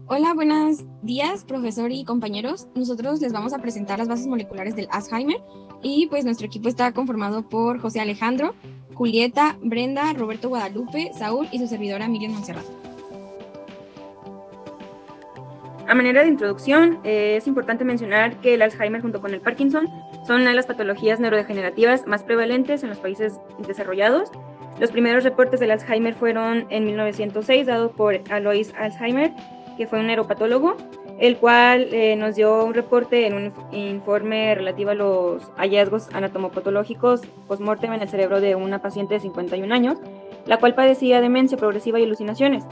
Hola, buenos días, profesor y compañeros. Nosotros les vamos a presentar las bases moleculares del Alzheimer y pues nuestro equipo está conformado por José Alejandro, Julieta, Brenda, Roberto Guadalupe, Saúl y su servidora Miriam Montserrat. A manera de introducción, es importante mencionar que el Alzheimer junto con el Parkinson son una de las patologías neurodegenerativas más prevalentes en los países desarrollados. Los primeros reportes del Alzheimer fueron en 1906, dados por Alois Alzheimer, que fue un neuropatólogo, el cual nos dio un reporte en un informe relativo a los hallazgos anatomopatológicos post-mortem en el cerebro de una paciente de 51 años, la cual padecía demencia progresiva y alucinaciones.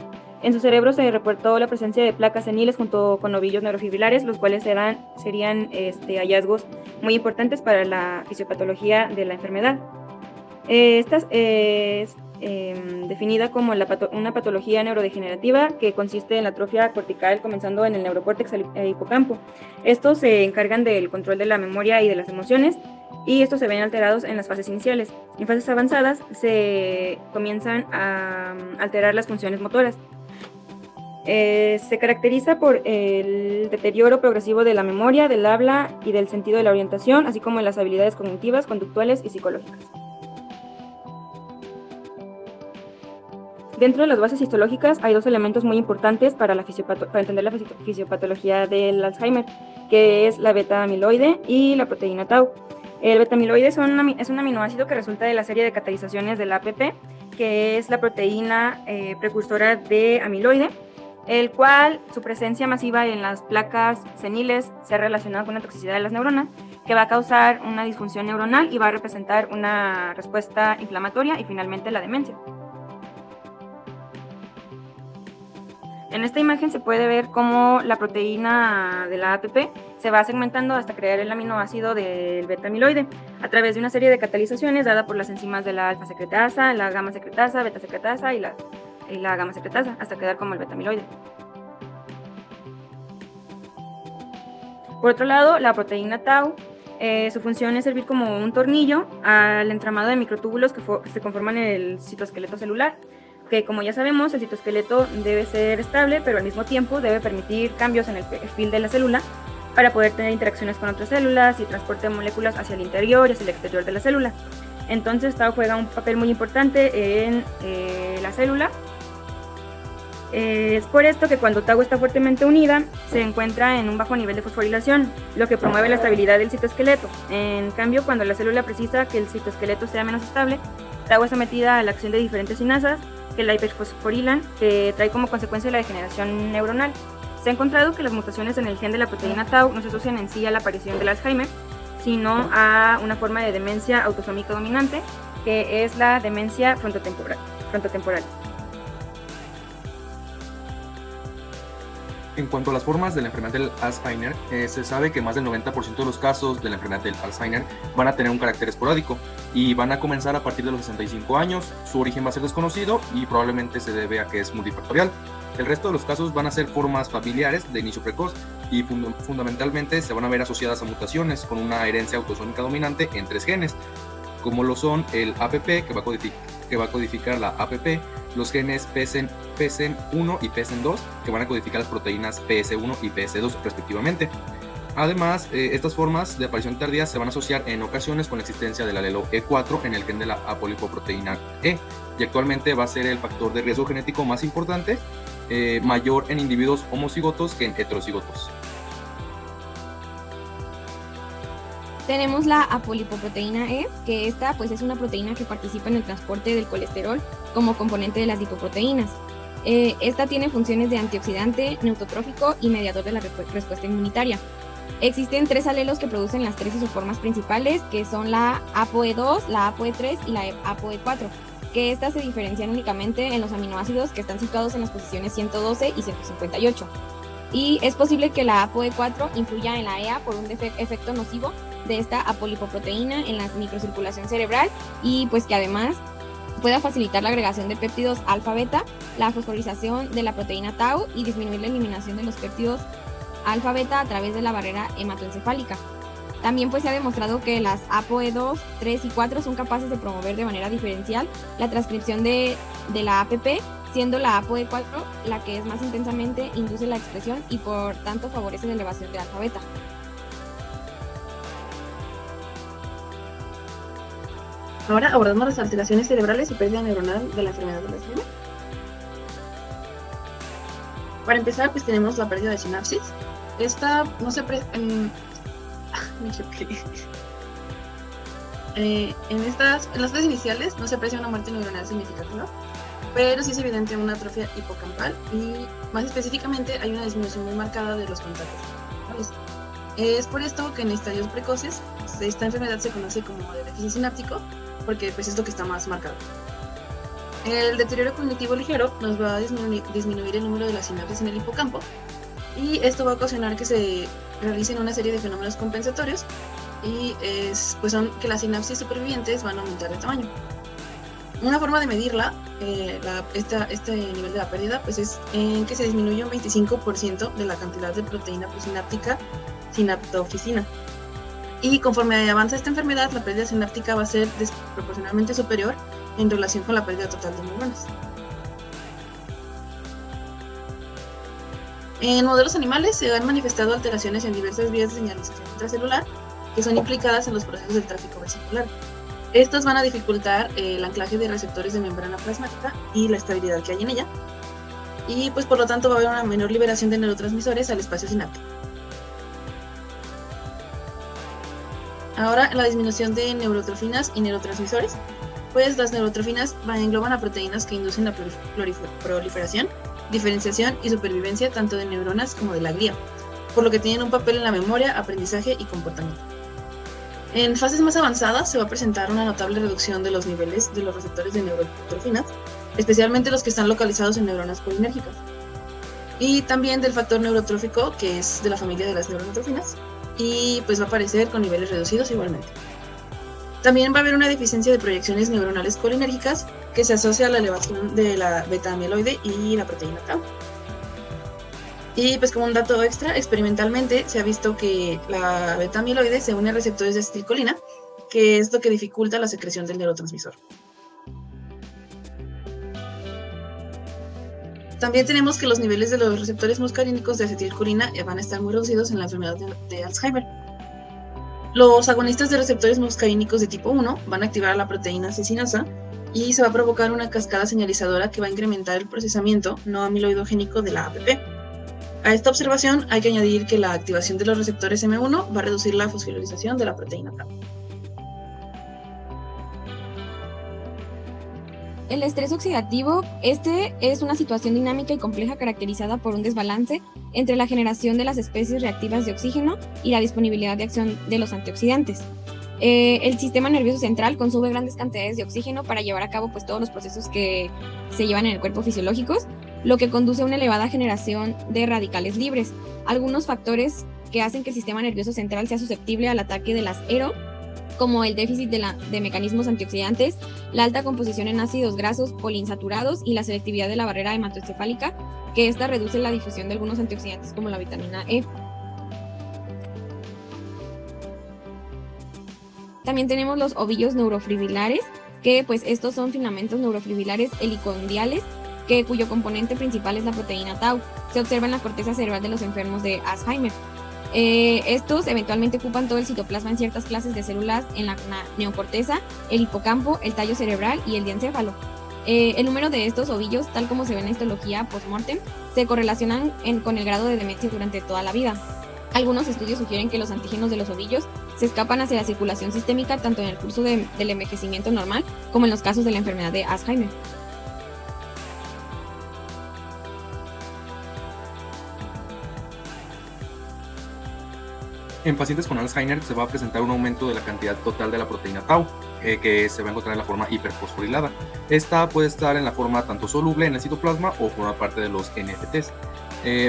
En su cerebro se reportó la presencia de placas seniles junto con ovillos neurofibrilares, los cuales serían hallazgos muy importantes para la fisiopatología de la enfermedad. Esta es definida como una patología neurodegenerativa que consiste en la atrofia cortical comenzando en el neurocórtex e hipocampo. Estos se encargan del control de la memoria y de las emociones, y estos se ven alterados en las fases iniciales. En fases avanzadas se comienzan a alterar las funciones motoras. Se caracteriza por el deterioro progresivo de la memoria, del habla y del sentido de la orientación, así como de las habilidades cognitivas, conductuales y psicológicas. Dentro de las bases histológicas hay dos elementos muy importantes para entender la fisiopatología del Alzheimer, que es la beta-amiloide y la proteína tau. El beta-amiloide es un aminoácido que resulta de la serie de catalizaciones del APP, que es la proteína precursora de amiloide, el cual su presencia masiva en las placas seniles se ha relacionado con la toxicidad de las neuronas, que va a causar una disfunción neuronal y va a representar una respuesta inflamatoria y finalmente la demencia. En esta imagen se puede ver cómo la proteína de la APP se va segmentando hasta crear el aminoácido del beta-amiloide a través de una serie de catalizaciones dada por las enzimas de la alfa-secretasa, la gamma-secretasa, beta-secretasa y la gamma-secretasa hasta quedar como el beta-amiloide. Por otro lado, la proteína tau, su función es servir como un tornillo al entramado de microtúbulos que se conforman en el citoesqueleto celular, que como ya sabemos, el citoesqueleto debe ser estable, pero al mismo tiempo debe permitir cambios en el perfil de la célula para poder tener interacciones con otras células y transporte de moléculas hacia el interior y hacia el exterior de la célula. Entonces, tau juega un papel muy importante en la célula. Es por esto que cuando tau está fuertemente unida, se encuentra en un bajo nivel de fosforilación, lo que promueve la estabilidad del citoesqueleto. En cambio, cuando la célula precisa que el citoesqueleto sea menos estable, tau es sometida a la acción de diferentes sinasas que la hiperfosforilan, que trae como consecuencia la degeneración neuronal. Se ha encontrado que las mutaciones en el gen de la proteína tau no se asocian en sí a la aparición del Alzheimer, sino a una forma de demencia autosómica dominante, que es la demencia frontotemporal. En cuanto a las formas de la enfermedad del Alzheimer, se sabe que más del 90% de los casos de la enfermedad del Alzheimer van a tener un carácter esporádico y van a comenzar a partir de los 65 años. Su origen va a ser desconocido y probablemente se debe a que es multifactorial. El resto de los casos van a ser formas familiares de inicio precoz y fundamentalmente se van a ver asociadas a mutaciones con una herencia autosómica dominante en 3 genes, como lo son el APP, que va a codificar la APP, los genes PSEN1 y PSEN2, que van a codificar las proteínas PS1 y PS2 respectivamente. Además, estas formas de aparición tardía se van a asociar en ocasiones con la existencia del alelo E4 en el gen de la apolipoproteína E, y actualmente va a ser el factor de riesgo genético más importante, mayor en individuos homocigotos que en heterocigotos. Tenemos la apolipoproteína E, que esta pues es una proteína que participa en el transporte del colesterol como componente de las lipoproteínas. Esta tiene funciones de antioxidante, neutrófico y mediador de la respuesta inmunitaria. Existen 3 alelos que producen las 3 isoformas principales, que son la ApoE2, la ApoE3 y la ApoE4, que estas se diferencian únicamente en los aminoácidos que están situados en las posiciones 112 y 158. Y es posible que la ApoE4 influya en la EA por un efecto nocivo de esta apolipoproteína en la microcirculación cerebral, y pues que además pueda facilitar la agregación de péptidos alfa-beta, la fosforización de la proteína tau y disminuir la eliminación de los péptidos alfa-beta a través de la barrera hematoencefálica. También pues se ha demostrado que las ApoE2, 3 y 4 son capaces de promover de manera diferencial la transcripción de la APP siendo la ApoE4 la que es más intensamente induce la expresión y por tanto favorece la elevación de alfa beta. Ahora abordamos las alteraciones cerebrales y pérdida neuronal de la enfermedad de Alzheimer. Para empezar, pues tenemos la pérdida de sinapsis. Esta no se en las fases iniciales no se aprecia una muerte neuronal significativa, pero sí es evidente una atrofia hipocampal y más específicamente hay una disminución muy marcada de los contactos cerebrales. Es por esto que en estadios precoces esta enfermedad se conoce como de déficit sináptico, porque pues es lo que está más marcado. El deterioro cognitivo ligero nos va a disminuir el número de las sinapsis en el hipocampo y esto va a ocasionar que se realicen una serie de fenómenos compensatorios y pues son que las sinapsis supervivientes van a aumentar de tamaño. Una forma de medirla, este nivel de la pérdida, pues es en que se disminuye un 25% de la cantidad de proteína prosináptica sinaptofisina. Y conforme avanza esta enfermedad, la pérdida sináptica va a ser desproporcionalmente superior en relación con la pérdida total de neuronas. En modelos animales se han manifestado alteraciones en diversas vías de señalización intracelular que son implicadas en los procesos del tráfico vesicular. Estos van a dificultar el anclaje de receptores de membrana plasmática y la estabilidad que hay en ella, y pues por lo tanto va a haber una menor liberación de neurotransmisores al espacio sináptico. Ahora, la disminución de neurotrofinas y neurotransmisores, pues las neurotrofinas engloban a proteínas que inducen la proliferación, diferenciación y supervivencia tanto de neuronas como de la glía, por lo que tienen un papel en la memoria, aprendizaje y comportamiento. En fases más avanzadas se va a presentar una notable reducción de los niveles de los receptores de neurotrofinas, especialmente los que están localizados en neuronas colinérgicas, y también del factor neurotrófico, que es de la familia de las neurotrofinas, y pues va a aparecer con niveles reducidos igualmente. También va a haber una deficiencia de proyecciones neuronales colinérgicas que se asocia a la elevación de la beta-amiloide y la proteína tau. Y pues como un dato extra, experimentalmente se ha visto que la beta-amiloide se une a receptores de acetilcolina, que es lo que dificulta la secreción del neurotransmisor. También tenemos que los niveles de los receptores muscarínicos de acetilcolina van a estar muy reducidos en la enfermedad de Alzheimer. Los agonistas de receptores muscarínicos de tipo 1 van a activar la proteína cecinasa y se va a provocar una cascada señalizadora que va a incrementar el procesamiento no amiloidogénico de la APP. A esta observación hay que añadir que la activación de los receptores M1 va a reducir la fosforilización de la proteína tau. El estrés oxidativo, es una situación dinámica y compleja caracterizada por un desbalance entre la generación de las especies reactivas de oxígeno y la disponibilidad de acción de los antioxidantes. El sistema nervioso central consume grandes cantidades de oxígeno para llevar a cabo pues, todos los procesos que se llevan en el cuerpo fisiológicos, lo que conduce a una elevada generación de radicales libres. Algunos factores que hacen que el sistema nervioso central sea susceptible al ataque de las ERO, como el déficit de mecanismos antioxidantes, la alta composición en ácidos grasos poliinsaturados y la selectividad de la barrera hematoencefálica, que esta reduce la difusión de algunos antioxidantes como la vitamina E. También tenemos los ovillos neurofibrilares, que pues estos son filamentos neurofibrilares helicoidales, cuyo componente principal es la proteína tau. Se observa en la corteza cerebral de los enfermos de Alzheimer. Estos eventualmente ocupan todo el citoplasma en ciertas clases de células en la neocorteza, el hipocampo, el tallo cerebral y el diencéfalo. El número de estos ovillos, tal como se ve en la histología post-mortem, se correlacionan con el grado de demencia durante toda la vida. Algunos estudios sugieren que los antígenos de los ovillos se escapan hacia la circulación sistémica tanto en el curso del envejecimiento normal como en los casos de la enfermedad de Alzheimer. En pacientes con Alzheimer se va a presentar un aumento de la cantidad total de la proteína tau, que se va a encontrar en la forma hiperfosforilada. Esta puede estar en la forma tanto soluble en el citoplasma o forma parte de los NFTs.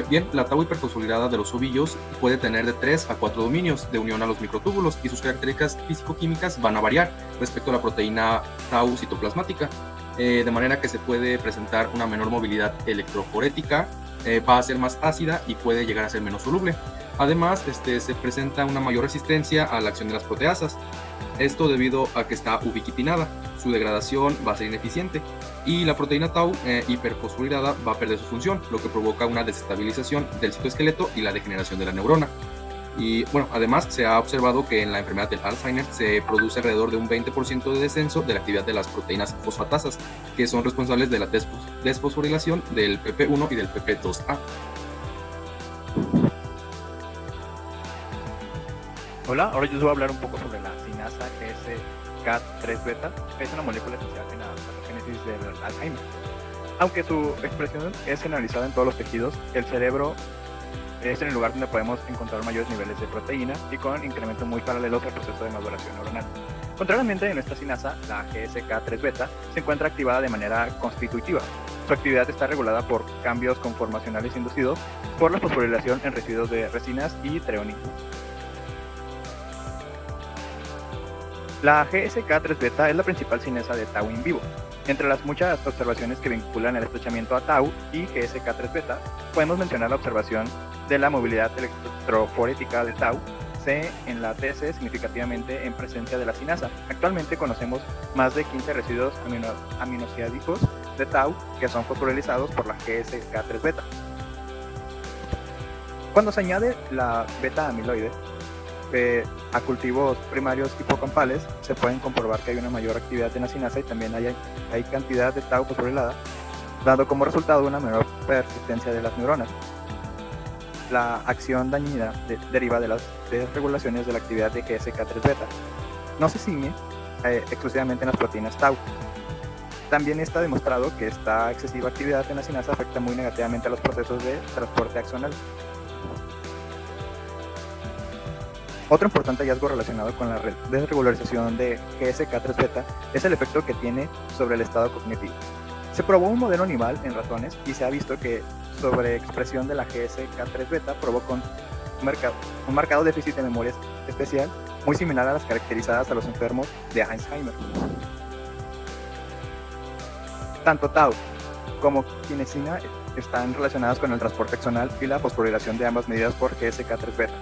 Bien, la tau hiperfosforilada de los ovillos puede tener de 3 a 4 dominios de unión a los microtúbulos y sus características físico-químicas van a variar respecto a la proteína tau citoplasmática, de manera que se puede presentar una menor movilidad electroforética, va a ser más ácida y puede llegar a ser menos soluble. Además, se presenta una mayor resistencia a la acción de las proteasas, esto debido a que está ubiquitinada, su degradación va a ser ineficiente y la proteína tau hiperfosforilada va a perder su función, lo que provoca una desestabilización del citoesqueleto y la degeneración de la neurona. Y bueno, además se ha observado que en la enfermedad del Alzheimer se produce alrededor de un 20% de descenso de la actividad de las proteínas fosfatasas, que son responsables de la desfosforilación del PP1 y del PP2A. Hola, ahora yo les voy a hablar un poco sobre la sinasa GSK3 beta. Es una molécula esencial en la patogénesis del Alzheimer. Aunque su expresión es generalizada en todos los tejidos, el cerebro es en el lugar donde podemos encontrar mayores niveles de proteína y con incrementos muy paralelos al proceso de maduración neuronal. Contrariamente, en esta sinasa, la GSK3 beta se encuentra activada de manera constitutiva. Su actividad está regulada por cambios conformacionales inducidos por la fosforilación en residuos de resinas y treonina. La GSK3 beta es la principal sinasa de tau in vivo. Entre las muchas observaciones que vinculan el estrechamiento a tau y GSK3 beta, podemos mencionar la observación de la movilidad electroforética de tau C en la TC significativamente en presencia de la sinasa. Actualmente conocemos más de 15 residuos aminoácidos de tau que son fosforilizados por la GSK3 beta. Cuando se añade la beta amiloide a cultivos primarios hipocampales, se pueden comprobar que hay una mayor actividad en la sinasa y también hay cantidad de tau fosforilada, dando como resultado una menor persistencia de las neuronas. La acción dañina deriva de las desregulaciones de la actividad de GSK3 beta. No se ciñe exclusivamente en las proteínas tau. También está demostrado que esta excesiva actividad en la sinasa afecta muy negativamente a los procesos de transporte axonal. Otro importante hallazgo relacionado con la desregularización de GSK3 beta es el efecto que tiene sobre el estado cognitivo. Se probó un modelo animal en ratones y se ha visto que sobreexpresión de la GSK3 beta provoca un marcado déficit de memoria especial, muy similar a las caracterizadas a los enfermos de Alzheimer. Tanto tau como kinesina están relacionadas con el transporte axonal y la fosforilación de ambas medidas por GSK3 beta.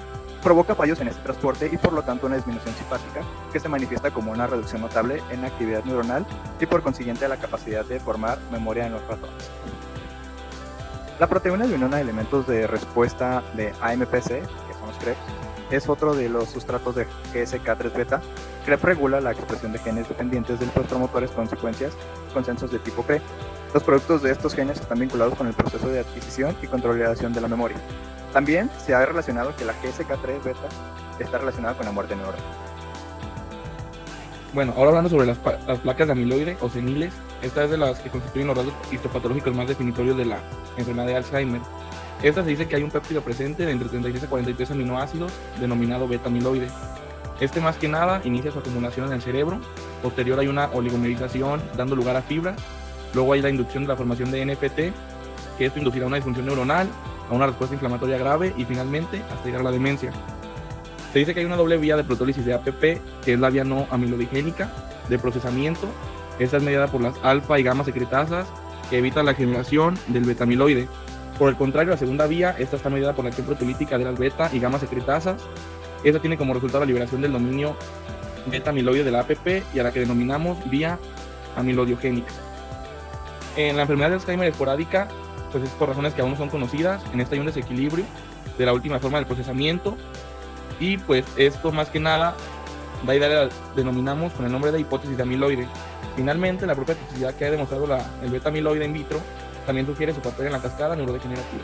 Provoca fallos en este transporte y por lo tanto una disminución simpática que se manifiesta como una reducción notable en la actividad neuronal y por consiguiente la capacidad de formar memoria en los ratones. La proteína de unión a elementos de respuesta de AMPC, que son los CREPs, es otro de los sustratos de GSK3 beta. CREP regula la expresión de genes dependientes de los promotores con secuencias consensos de tipo CRE. Los productos de estos genes están vinculados con el proceso de adquisición y consolidación de la memoria. También se ha relacionado que la GSK3 beta está relacionada con la muerte neuronal. Bueno, ahora hablando sobre las placas de amiloide o seniles, esta es de las que constituyen los rasgos histopatológicos más definitorios de la enfermedad de Alzheimer. Esta se dice que hay un péptido presente de entre 36 a 43 aminoácidos denominado beta amiloide. Este más que nada inicia su acumulación en el cerebro, posterior hay una oligomerización dando lugar a fibras, luego hay la inducción de la formación de NFT, que esto inducirá una disfunción neuronal, a una respuesta inflamatoria grave y finalmente hasta llegar a la demencia. Se dice que hay una doble vía de protólisis de APP, que es la vía no amiloidogénica de procesamiento. Esta es mediada por las alfa y gamma secretasas, que evita la generación del beta amiloide. Por el contrario, la segunda vía, esta está mediada por la acción protolítica de las beta y gamma secretasas. Esta tiene como resultado la liberación del dominio beta amiloide de la APP y a la que denominamos vía amiloidogénica. En la enfermedad de Alzheimer esporádica, pues es por razones que aún no son conocidas. En esta hay un desequilibrio de la última forma del procesamiento y pues esto más que nada da idea de la denominamos con el nombre de hipótesis de amiloide. Finalmente, la propia toxicidad que ha demostrado el beta amiloide in vitro también sugiere su papel en la cascada neurodegenerativa.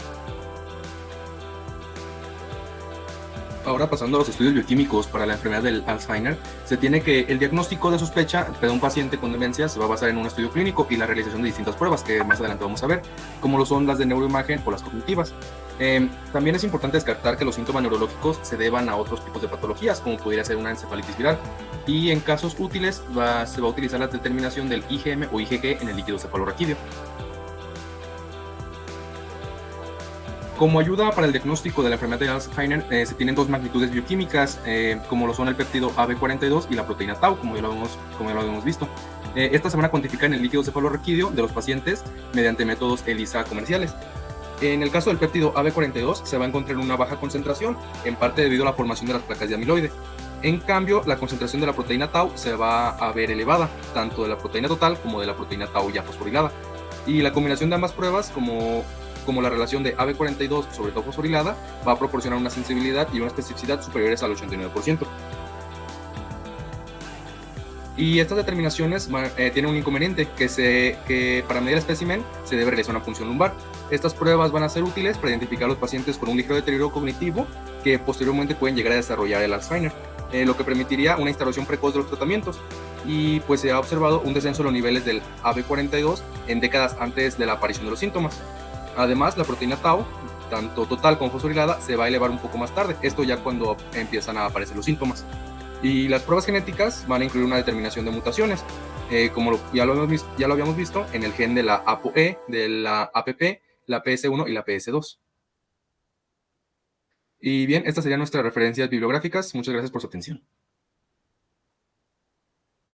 Ahora pasando a los estudios bioquímicos para la enfermedad del Alzheimer, se tiene que el diagnóstico de sospecha de un paciente con demencia se va a basar en un estudio clínico y la realización de distintas pruebas que más adelante vamos a ver, como lo son las de neuroimagen o las cognitivas. También es importante descartar que los síntomas neurológicos se deban a otros tipos de patologías, como pudiera ser una encefalitis viral, y en casos útiles se va a utilizar la determinación del IgM o IgG en el líquido cefalorraquídeo. Como ayuda para el diagnóstico de la enfermedad de Alzheimer, se tienen dos magnitudes bioquímicas, como lo son el péptido AB42 y la proteína tau, como ya lo habíamos visto. Estas se van a cuantificar en el líquido cefalorraquídeo de los pacientes mediante métodos ELISA comerciales. En el caso del péptido AB42 se va a encontrar una baja concentración, en parte debido a la formación de las placas de amiloide. En cambio, la concentración de la proteína tau se va a ver elevada, tanto de la proteína total como de la proteína tau ya fosforilada. Y la combinación de ambas pruebas, como la relación de AB42 sobre tau fosforilada, va a proporcionar una sensibilidad y una especificidad superiores al 89%. Y estas determinaciones tienen un inconveniente, que para medir el espécimen se debe realizar una punción lumbar. Estas pruebas van a ser útiles para identificar a los pacientes con un ligero deterioro cognitivo que posteriormente pueden llegar a desarrollar el Alzheimer, lo que permitiría una instauración precoz de los tratamientos. Y pues se ha observado un descenso de los niveles del AB42 en décadas antes de la aparición de los síntomas. Además, la proteína tau, tanto total como fosforilada, se va a elevar un poco más tarde, esto ya cuando empiezan a aparecer los síntomas. Y las pruebas genéticas van a incluir una determinación de mutaciones, como ya lo habíamos visto en el gen de la ApoE, de la APP, la PS1 y la PS2. Y bien, estas serían nuestras referencias bibliográficas. Muchas gracias por su atención.